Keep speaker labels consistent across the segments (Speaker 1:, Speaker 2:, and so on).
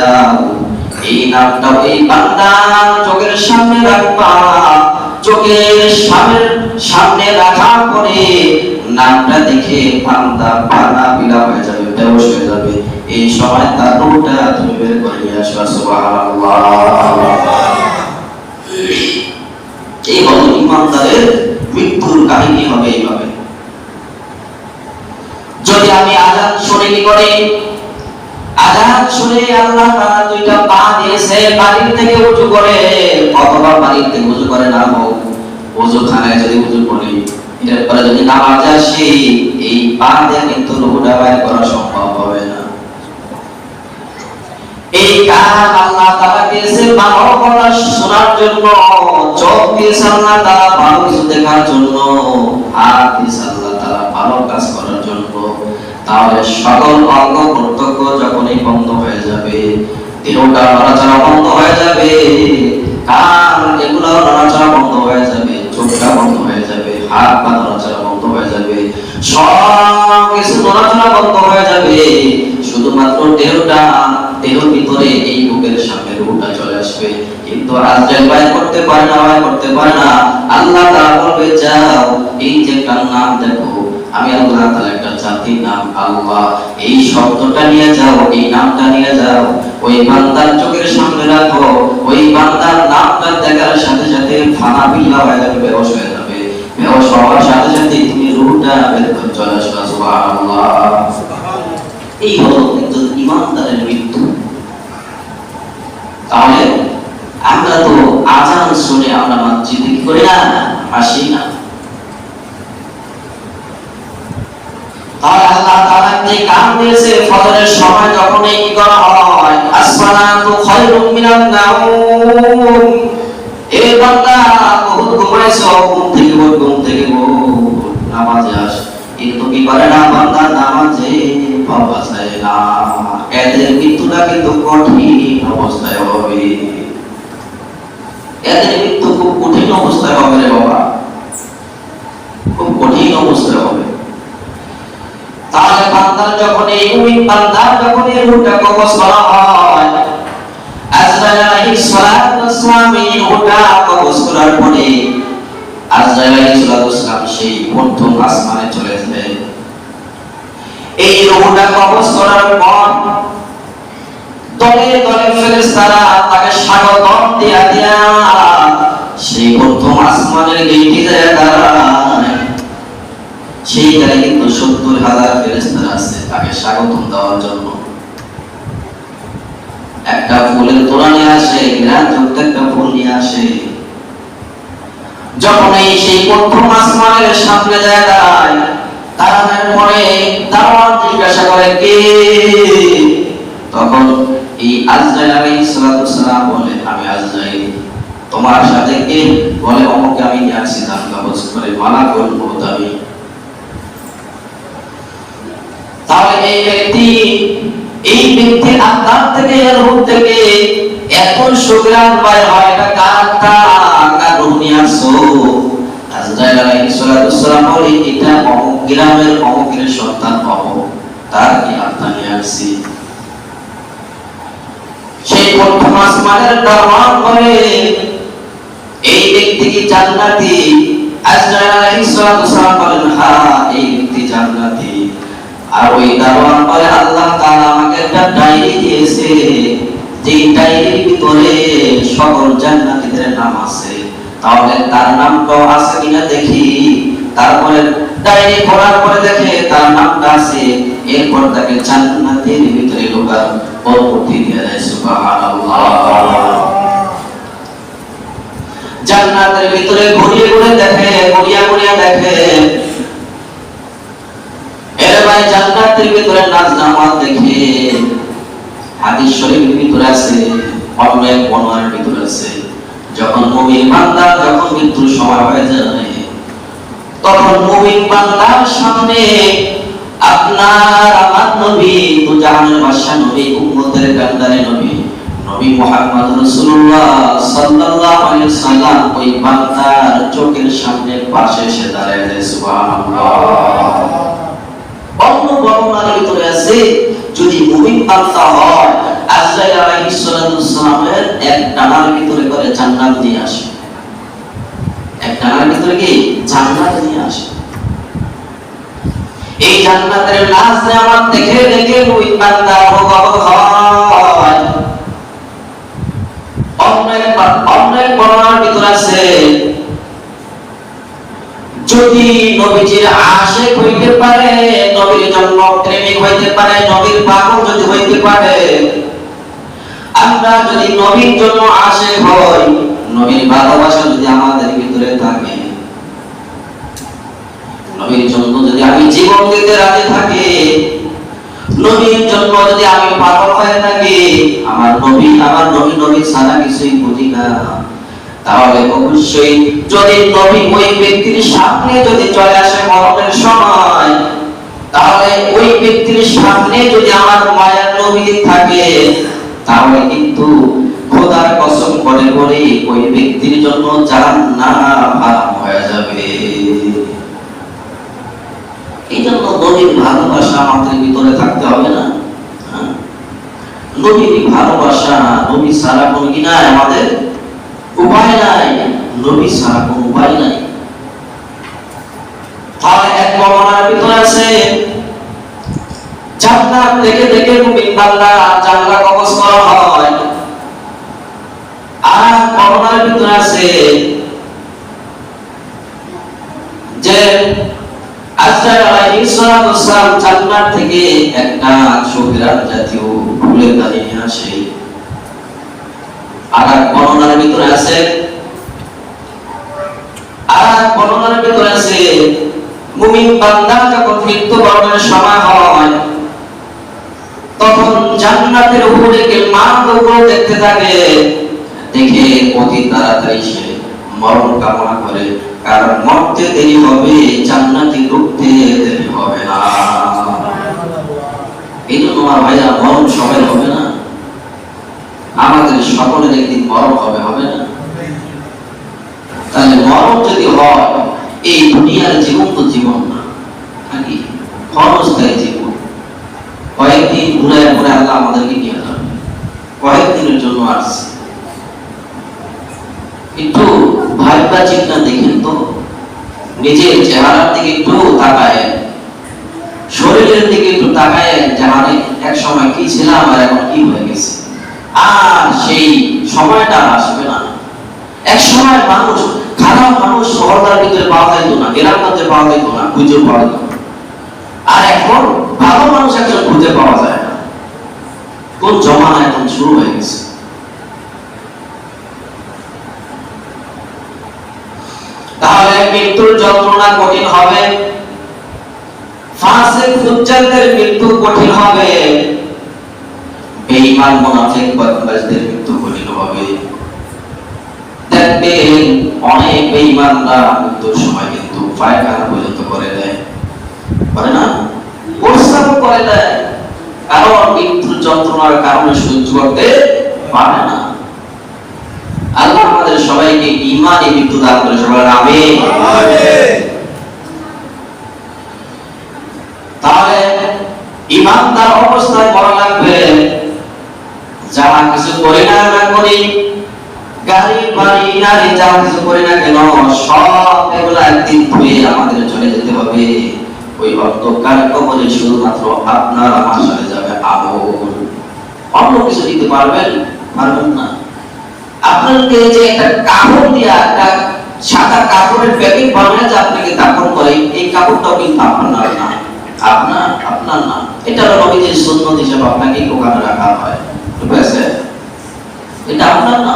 Speaker 1: যাও, এই নামটা ওই বান্দার চোখের সামনে রাখবা। চোখের সামনে রাখার পরে নামটা দেখে বান্দা পানা পিলা হয়ে যাবে, বেহুশ হয়ে যাবে। এই সময় তার রূহটা তুমি বের করে নিয়ে আসবা। সুবহানাল্লাহ। এই হলো ইমানদারের মৃত্যুর কাহিনী হবে এইভাবে। যদি আমি আযান শুনে কি করি, আযান শুনে আল্লাহ তাআলা দুইটা পা দিয়েছে, বাড়ির থেকে ওযু করে অথবা বাড়ির থেকে ওযু করে না হোক, ওযুখানায় যদি ওযু করি, এরপরে যদি নামাজে আসি, এই পা দিয়ে কিন্তু রূহটা বাইর করা সম্ভব হবে না। এই কান আল্লাহ তাআলা দিয়েছে ভালো কথা শোনার জন্য, চোখ দিয়েছে আল্লাহ তাআলা ভালো কিছু দেখার জন্য, হাত দিয়েছে আল্লাহ তাআলা ভালো কাজ করার জন্য। তাহলে সকল অঙ্গ প্রত্যঙ্গ যখনই বন্ধ হয়ে যাবে, দেহটা নড়াচড়া বন্ধ হয়ে যাবে, কান এগুলো নড়াচড়া বন্ধ হয়ে যাবে, চোখটা বন্ধ হয়ে যাবে, হাত পা নড়াচড়া বন্ধ হয়ে যাবে, সব কিছু নড়াচড়া বন্ধ হয়ে যাবে। শুধুমাত্র দেহের ভিতরে এই বুকের সামনে রূহটা চলে আসবে। কিন্তু আজরাইল বাইর করতে পারে না। আল্লাহ তাআলা বলবে, যাও এই যে কার নাম দেখো, আমি আল্লাহ তাআলা একটা জাতির নাম আল্লাহ, এই শব্দটা নিয়ে যাও, এই নামটা নিয়ে যাও, ওই বান্দার চোখের সামনে রাখো। ওই বান্দার নামটা দেখার সাথে সাথে ফানা বিল্লা হয়ে যাবে, বেহুশ হয়ে যাবে। বেহুশ হওয়ার সাথে সাথে তুমি রূহটা বের করে চলে আসবে। সুবহানাল্লাহ। এই হলো কিন্তু ইমানদারের মৃত্যু। তাহলে আমরা তো আযান শুনে আমরা মসজিদে কি করি না, আসি না। তাহলে আল্লাহ তাআলা যে কাম দিয়েছে, ফজরের সময় যখন এই করা হয়, আসসালাতু খায়রুম মিনান নাওম, এ বান্দা বহুত ঘুমাইছো, ঘুম থেকে নামাজে আস। কিন্তু কি করে না, বান্দা নামাজে বাবা চায় না। এদের মৃত্যুটা কিন্তু কঠিন অবস্থায় হবে, এদের মৃত্যু খুব কঠিন অবস্থায় হবে রে বাবা, খুব কঠিন অবস্থায় হবে। তাহলে বান্দার যখন এই রূহটা কবজ করা হয়, আজরাইল আলাইহিস সালাতু ওয়াস সালাম এই রূহটা কবজ করার পরে আজরাইল আলাইহিস সালাতু ওয়াস সালাম সেই প্রথম আসমানে চলে যায়। এই রূহটা কবজ করার পর দলে দলে ফেরেশতারা তাকে স্বাগতম দিয়া সেই প্রথম আসমানের গেটে যায় দাঁড়ায়। সেইখানে কিন্তু ৭০,০০০ ফেরেশতা আছে তাকে স্বাগতম দেওয়ার জন্য। একটা ফুলের তোড়া নিয়ে আসে, ঘ্রাণযুক্ত একটা ফুল নিয়ে আসে। যখন এই সেই প্রথম আসমানের সামনে যায় দাঁড়ায়, দাঁড়ানোর পরে দারোয়ান জিজ্ঞাসা করে, কে? তখন এই আজরাইল আলাইহিস সালাতু ওয়াস সালাম বলে, আমি আজরাইল। তোমার সাথে কে? বলে, অমুকে আমি নিয়ে আসি জান কবজ করে, মালাকুল মউত আমি। তাহলে এই ব্যক্তির আত্মার থেকে, রূহ থেকে এত সুগ্রাণ বাইর হয়, এটা কার রূহ নিয়ে আসছো? আজরাইল আলাইহিস সালাতু ওয়াস সালাম বলে, এটা অমুক গ্রামের অমুকের সন্তান অমুক, তার কি আত্মা নিয়ে আসছি। সেই প্রথম আসমানের দারওয়ান বলে, এই ব্যক্তি কি জান্নাতি? আজরাইল আলাইহিস সালাতু ওয়াস সালাম বলেন, হ্যাঁ এই ব্যক্তি জান্নাতি। আর ওই দারওয়ান বলে, আল্লাহ তাআলা আমাকে একটা ডায়েরি দিয়েছে, যে ডায়েরির ভিতরে সকল জান্নাতীদের নাম আছে, তাহলে তার নামটাও আছে কিনা দেখি। তারপরে ডায়েরি পড়ার পরে দেখে তার নামটা আছে, এরপর তাকে জান্নাতের ভিতরে ঢোকার অনুমতি দিয়ে দেয়। সুবহানাল্লাহ। জান্নাতের ভিতরে ঘুরিয়ে দেখে ভাই, জান্নাতের ভিতরে নাচ জামাত দেখে। হাদিস শরীফের ভিতরে আছে, অনেক বর্ণনার ভিতরে আছে, যখন মুমিন বান্দা যখন মৃত্যুর সময় হয়ে যায়, তখন মুমিন বান্দার সামনে আপনার আমার নবী, তো জাহানের বাদশা নবী, উম্মতের কান্দারে নবী মুহাম্মদ রাসূলুল্লাহ সাল্লাল্লাহু আলাইহি ওয়াসাল্লাম ওই বান্দার চোখের সামনে পাশে এসে দাঁড়ায় যায়। সুবহানাল্লাহ। অন্য বর্ণনার ভিতরে আছে, বলতেছে যদি মুমিন বান্দা হয় আজরাইল আলাইহিস সালামের এক ডানার ভিতরে করে জান্নাত নিয়ে আসে, এক ডানার ভিতরে কি জান্নাত নিয়ে আসে। এই জান্নাতের নাজ নেয়ামত দেখে দেখে মুমিন বান্দা অবাক হয়। অনেক বর্ণনার ভিতর আছে যদি নবীজির আশিক হইতে পারে, নবীর জন্য প্রেমিক হইতে পারে, নবীর পাগল যদি হইতে পারে, আমরা যদি নবীর জন্য আশিক হই, নবীর ভালোবাসা যদি আমাদের ভিতরে থাকে, নবীর জন্য যদি আমি জীবন দিতে রাজি থাকি, নবীর জন্য যদি আমি পাগল হয়ে থাকি, আমার নবী ছাড়া কিছুই বুঝি না, তাহলে অবশ্যই যদি নবী ওই ব্যক্তির সামনে যদি চলে আসে মরণের সময়, তাহলে ওই ব্যক্তির সামনে যদি আমার মায়ের নবী থাকে, তাহলে কিন্তু খোদার কসম করে বলি ওই ব্যক্তির জন্য জান্নাত হারাম হয়ে যাবে। এই জন্য নবীর ভালোবাসা আমাদের ভিতরে থাকতে হবে না? নবীর ভালোবাসা, নবী ছাড়া কোনো কি নাই, আমাদের উপায় নাই, নবী ছাড়া কোনো উপায় নাই। তাহলে এক বর্ণনার ভিতরে আছে জান্নাত দেখে দেখে মুমিন বান্দা জান্নাত কবজ করা হয়। আর বর্ণনার ভিতরে আছে যে আজরাইল আলাইহিস সালাম জান্নাত থেকে একটা সুগন্ধ জাতীয় ফুলের দানি নিয়ে আসে। আর বর্ণনার ভিতরে আছে মুমিন বান্দা যখন মৃত্যুবরণের সময় হয়, তখন জান্নাতের উপরে কে মানগুলো দেখতে থাকে, দেখে অতি তাড়াতাড়ি সে মরণ কামনা করে, কারণ মরতে দেরি হবে, জান্নাতে ঢুকতে দেরি হবে না। এই জন্য আমার ভাইয়া মরণ সবাই হবে না, আমাদের সকলের একদিন মরণ হবে না? তাহলে মরণ যদি হয়, এই দুনিয়ার জীবন তো জীবন না, নাকি ক্ষণস্থায়ী জীবন, কয়েকদিন ঘুরে ঘুরে আল্লাহ আমাদেরকে নিয়ে যাবে, কয়েকদিনের জন্য আসছে। একটু ভাবনা চিন্তা দেখেন তো, নিজের চেহারার দিকে একটু তাকায়, শরীরের দিকে একটু তাকায়, জাহানে এক সময় কি ছিলাম আর এখন কি হয়ে গেছে, আর সেই সময়টা আসবে না। এক সময় খারাপ মানুষ শহরের ভিতরে পাওয়া যেত না, গ্রামগঞ্জে পাওয়া যেত না, খুঁজে পাওয়া যেত না, আর এখন ভালো মানুষ একজন খুঁজে পাওয়া যায় না। কোন জমানা এখন শুরু হয়ে গেছে। তাহলে মৃত্যুর যন্ত্রণা কঠিন হবে, ফাসিক ফুজ্জারদের মৃত্যু কঠিন হবে, বেঈমান মুনাফিক বদমাশদের মৃত্যু কঠিন হবে। দেখবেন অনেক বেঈমানরা মৃত্যুর সময় কিন্তু পায়খানা পর্যন্ত করে দেয়, করে না? প্রস্রাব করে দেয়, কারণ মৃত্যুর যন্ত্রণার কারণে সহ্য করতে পারে না। আল্লাহ আমাদের সবাইকে ঈমানে মৃত্যু দান করে, সবাই আমিন। তাহলে ঈমানদার অবস্থায় মরা লাগবে, যা কিছু করি না করি, গাড়ি বাড়ি নারী যা কিছু করি না কেন, সব এগুলো একদিন ধুয়ে আমাদের চলে যেতে হবে। ওই অন্ধকার কবরে শুধুমাত্র আপনার আমার সাথে যাবে আমল, অন্য কিছু দিতে পারবেন না। আপনাকে যে একটা কাপড় দিয়া, একটা সাদা কাপড়ের প্যাকেট বানায় যে আপনাকে দাফন করে, এই কাপড়টাও কিন্তু আপনার না, আপনার না, এটা হলো নবীজির সুন্নাত হিসেবে আপনাকে ওখানে রাখা হয়, ঠিক আছে? এটা আপনার না,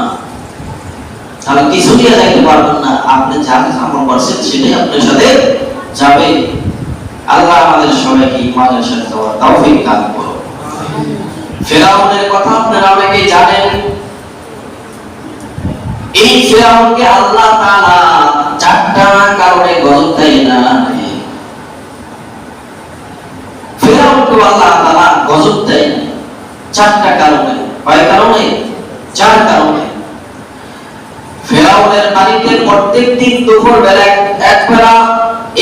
Speaker 1: তাহলে কিছু দিয়ে যাইতে পারবেন না, আপনি যা আমল করছেন সেটাই আপনার সাথে যাবে। আল্লাহ আমাদের সবাইকে ঈমানের সাথে যাওয়ার তৌফিক দান করুন। ফিরআউনের কথা আপনারা অনেকেই জানেন। এই ফিরআউনকে আল্লাহ তাআলা চারটা কারণে গজব দেয় না। ফিরআউনকে আল্লাহ তাআলা গজব দেয় চারটা কারণে। কয় কারণে? চার কারণে। ফিরআউনের বাড়িতে প্রত্যেকদিন দুপুর বেলা এক বেলা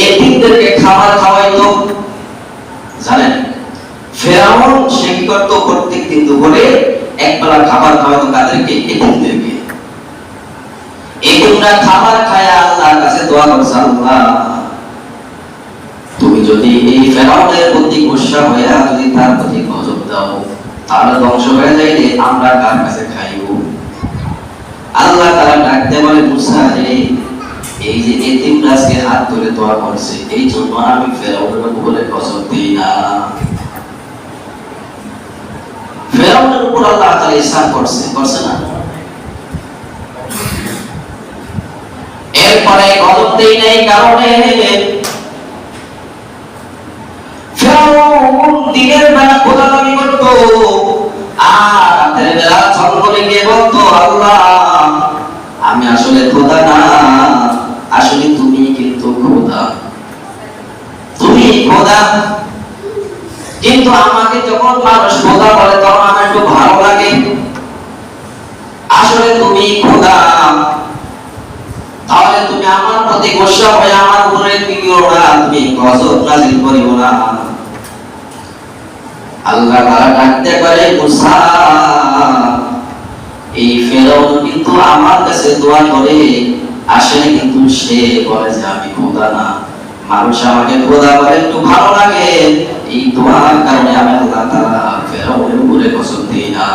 Speaker 1: এতিমদেরকে খাবার খাওয়াইতো, জানেন? ফেরাউন সে কি করতো, প্রত্যেক দিন দুপুরে একবেলা খাবার খাওয়াতো তাদেরকে, এতিমদেরকে। এতিমরা খাবার খায় আল্লাহর কাছে দোয়া করছে, আল্লাহ তুমি যদি এই ফেরাউনের প্রতি গুসা হইয়া যদি তার প্রতি গজব দাও, তাহলে ধ্বংস হয়ে যাইলে আমরা কার কাছে খাইব? আল্লাহ তাআলা ডাকতে বলে, মুসা রে, এই যে এতিমরা আজকে হাত ধরে দোয়া করছে, এই জন্য আমি ফেরাউনের উপরে গজব দিই না। ফেরাউনের উপর আল্লাহ তাআলা ইহসান করছে না? এরপরে গজব দেই নাই কারণে ফেরাউন দিনের বেলা খোদা দাবি করতো, আর রাতের বেলা জঙ্গলে গিয়ে বলতো, আল্লাহ আমি আসলে খোদা না, আসলে তুমি কিন্তু খোদা, তুমি খোদা। কিন্তু আমাকে যখন মানুষ খোদা বলে তখন আমার একটু ভালো লাগে, আসলে তুমি খোদা, তাহলে তুমি আমার প্রতি গোসা হয়ে আমার উপরে দিও না, তুমি গজব নাযিল করিও না। আল্লাহ তাআলা ডাকতে পারে, মুসা এই ফেরাউন কিন্তু আমার কাছে দোয়া করে আসলে কিন্তু সে বলে যে আমি খোদা না, মানুষ আমাকে খোদা বলে একটু ভালো লাগে, এই দোয়ার কারণে আমি আল্লাহ তাআলা ফেরাউনের উপরে গজব দিই না।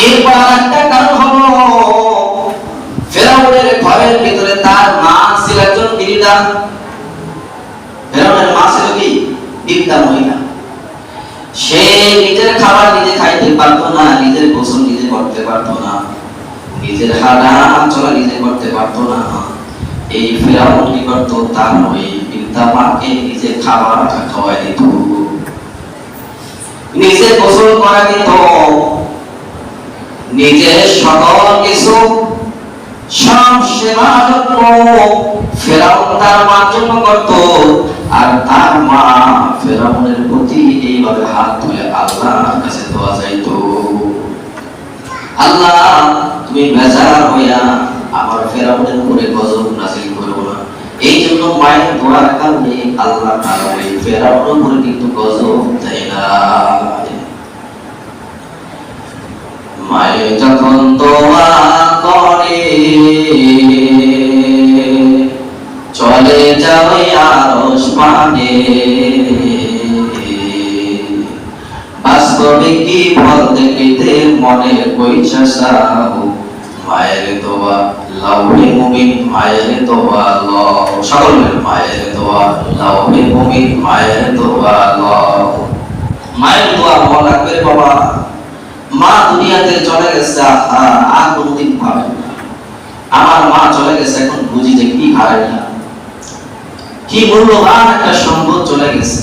Speaker 1: এরপর আরেকটা কারণ হলো, ফেরাউনের ঘরের ভিতরে তার মা ছিল একজন বিধবা। ফেরাউনের মা ছিল কি? বিধবা মহিলা। সে নিজের খাবার নিজে খাইতে পারতো না, নিজের গোসল নিজে করতে পারতো না, নিজের হাঁটা চলা নিজে করতে পারতো না। এই ফেরাউন কি করতো, তার ওই বিধবা মাকে নিজে খাবার খাওয়াই দিত, নিজে গোসল করা দিত, নিজের সকল কিছু সব সেবা যত্ন ফেরাউন তার মার জন্য করত। আর তার মা ফেরাউনের প্রতি এইভাবে হাত তুলে আল্লাহর কাছে দোয়া চাইতো, আল্লাহ তুমি বেজার হইয়া আমার ফেরাউনের উপরে গজব নাযিল করো না। এই জন্য মায়ের দোয়ার কারণে আল্লাহ তাআলা ওই ফেরাউনের উপরে কিন্তু গজব দেয় না। মায়ে যখন দোয়া করে চলে যাবে আরশ পানে, বাস্তবে কি ফল দেখিতে মনে কইছা সাহু, মায়ের দোয়া লাউহে মুমিন, মায়ের দোয়া লও, সকলের মায়ের দোয়া লাউহে মুমিন, মায়ের দোয়া লও। মায়ের দোয়া লওয়া লাগবে বাবা। মা দুনিয়াতে চলে গেছে, আর কোনদিন পাবেন না। আমার মা চলে গেছে, এখন বুঝি যে কি হারাই না, কি মূল্যবান একটা সম্পদ চলে গেছে,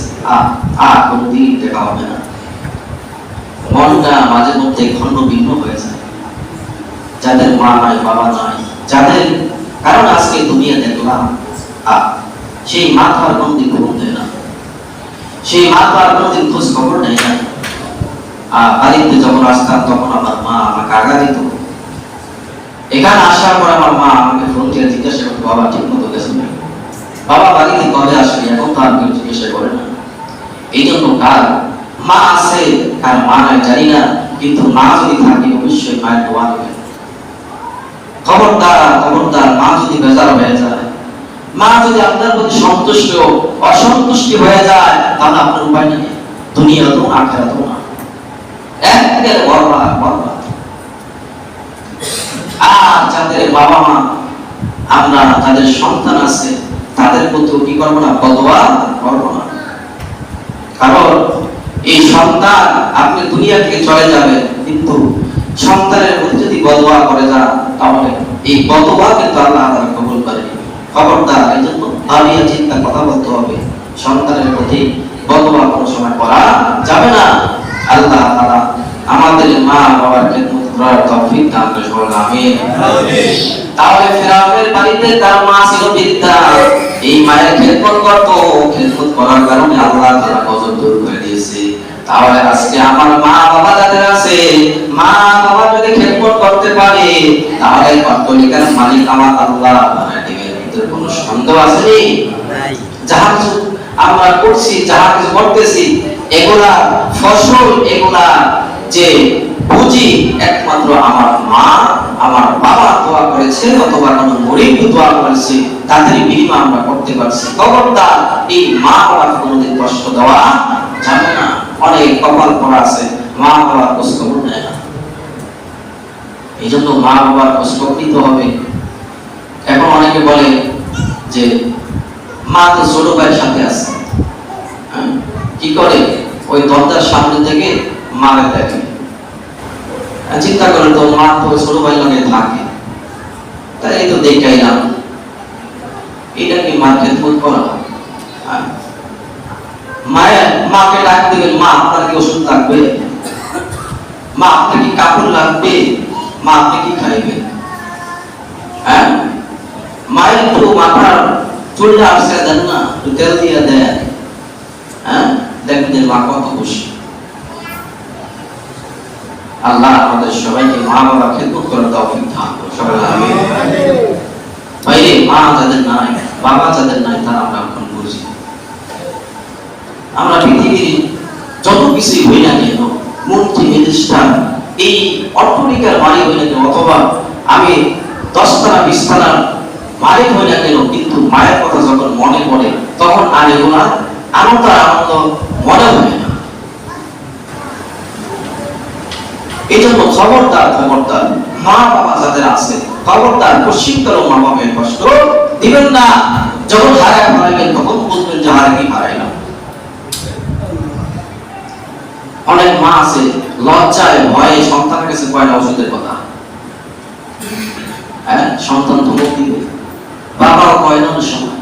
Speaker 1: আর কোনদিন দেখা হবে না। মনটা মাঝে মধ্যে খণ্ড ভিন্ন হয়ে যায়, যাদের মা নাই বাবা নাই, যাদের কারণ আজকে দুনিয়া দেখলাম, সেই মা তো আর কোনদিন ঘুম দেয় না, সেই মা তো আর কোনদিন খোঁজ খবর নেয় না। বাড়িতে যখন আসতাম তখন আমার মা আমাকে আগা দিত, এখানে আসার পর আমার মা আমাকে ফোন দিয়ে জিজ্ঞাসা করতো, বাবা ঠিক মতো গেছে, বাবা বাড়িতে কবে আসবে, এখন তো আর কেউ জিজ্ঞাসা করে না। এই জন্য কার মা আছে কার মা নাই জানি না, কিন্তু মা যদি থাকে অবশ্যই মায়ের দোয়া নেবে। খবরদার খবরদার, মা যদি বেজার হয়ে যায়, মা যদি আপনার প্রতি সন্তুষ্ট অসন্তুষ্টি হয়ে যায়, তাহলে আপনার উপায় নেই, দুনিয়াতেও আখিরাতেও না, একেবারে বরবাদ বরবাদ। আর যাদের বাবা মা আমরা তাদের সন্তান আছে, তাদের প্রতি কি করবো না, বদদোয়া করবো না। কারণ এই সন্তান আপনি দুনিয়া থেকে চলে যাবে, কিন্তু সন্তানের প্রতি যদি বদদোয়া করে যান, তাহলে এই বদদোয়া কিন্তু আল্লাহ তাআলা কবুল করে। খবরদার, এই জন্য ভাবিয়া চিন্তা কথা বলতে হবে, সন্তানের প্রতি বদদোয়া কোনো সময় করা যাবে না। আল্লাহ তাআলা আমাদের মা বাবার খেদমত করার তৌফিক দান করুন, আমিন। তাহলে ফেরাউনের বাড়িতে তার মা ছিল বিদ্যা, এই মায়ের খেদমত করত, খেদমত করার কারণে আল্লাহ তাআলা গজব দূর করে দিয়েছে। তাহলে আজকে আমার মা বাবা যাদের আছে, মা বাবা যদি খেদমত করতে পারে, তাহলে কর্তলিকার মালিক আমার আল্লাহ বানায় দিবেন, এর কোনো সন্দেহ আছে? নাই। যাহা কিছু আমরা করছি, যাহা কিছু করতেছি, এগুলা ফসল, এগুলা যে পুঁজি একমাত্র আমার মা, আমার বাবা দোয়া করেছে অথবা কোনো গরিব দোয়া করেছে, তাদের বিনিময় আমরা করতে পারছি। খবরদার এই মা বাবার কোনোদিন কষ্ট দেওয়া যাবে না। অনেক কপাল পড়া আছে, মা বাবার খোঁজ খবর নেয় না। এই জন্য মা বাবার খোঁজ খবর নিতে হবে। এখন অনেকে বলে যে মা তো ছোট ভাইয়ের সাথে আছে, কি করে? ওই দরজার সামনে থেকে মারে দেখে। চিন্তা করে তো, মা তো ছোট ভাই লাগে থাকে, তাই এই তো দেখাইলাম, এটা কি মার খেদমত করা? মায়ের মাকে ডাক দিবেন, মা আপনার কি ওষুধ লাগবে? মা আপনার কি কাপড় লাগবে? মা আপনি কি খাইবেন? হ্যাঁ, মায়ের একটু মাথার চুলটা আসছে দেন না, একটু তেল দিয়ে দেন। হ্যাঁ, দেখবেন যে মা কত খুশি। আল্লাহ আমাদের সবাইকে মা বাবা খেদমত করার তৌফিক দান করুন, সবাই আমিন। ভাইরে, মা যাদের নাই, বাবা যাদের নাই, তারা আমরা এখন বুঝি। আমরা পৃথিবীর যত কিছু হই না কেন, মন্ত্রী মিনিস্টার, এই অট্টালিকার মালিক হই না কেন, অথবা আমি 10 তলা 20 তলার মালিক হই না কেন, কিন্তু মায়ের কথা যখন মনে পড়ে তখন আর এগুলা আনন্দ মনে হয় না। এই জন্য খবরদার, খবরদার মা বাবা যাদের আছে, খবরদার পশ্চিমকার মা বাবার কষ্ট দিবেন না। যখন হারায় হারাইবেন তখন বুঝবেন যে হারাই হারাইলাম। অনেক মা আছে লজ্জায় ভয়ে সন্তানের কাছে কয় না ওষুধের কথা। হ্যাঁ, সন্তান ধমক দিবে, বাবাও কয় না সময়।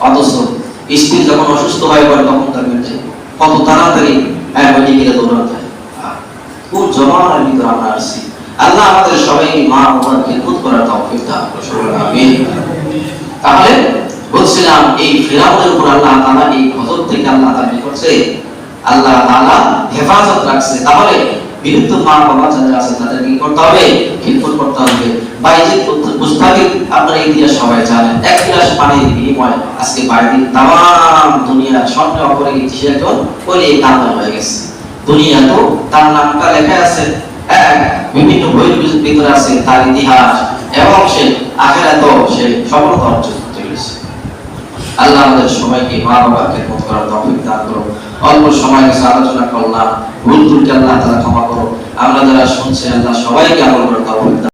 Speaker 1: অথচ স্ত্রী যখন অসুস্থ হয়ে পড়ে তখন তার মেয়েছে কত তাড়াতাড়ি মেডিকেলে দৌড়াতে হয়। কোন জমানার ভিতরে আমরা আসছি। আল্লাহ আমাদের সবাইকে মা বাবার খেদমত করার তৌফিক দান করুন, আমিন। তাহলে বলছিলাম, এই ফিরাউনের উপর আল্লাহ তাআলা এই গজব থেকে আল্লাহ তাআলা কি করছে? আল্লাহ তাআলা হেফাজত রাখছে। তাহলে বিরুদ্ধ মা বাবা যারা আছে তাদের কি করতে হবে? খেদমত করতে হবে। বাইজিদ মুস্তাফিদ আপনারা ইতিহাস সবাই জানেন, এক গ্লাস পানির বিনিময়ে আজকে বাইজিদ তাম দুনিয়ার স্বর্ণ অপরে ইতিহাস একজন ওই কান্দার হয়ে গেছে। দুনিয়া তো তার নামটা লেখা আছে, বিভিন্ন বইয়ের ভিতরে আছে তার ইতিহাস, এবং সে আখিরাতেও সে সফলতা অর্জন করতে পেরেছে। আল্লাহ আমাদের সবাইকে মা বাবার খেদমত করার তৌফিক দান করুন। অল্প সময় কাছে আলোচনা করলাম, ভুল ত্রুটি আল্লাহ তাআলা ক্ষমা করুন। আমরা যারা শুনছি আল্লাহ সবাইকে আমল করার তৌফিক দান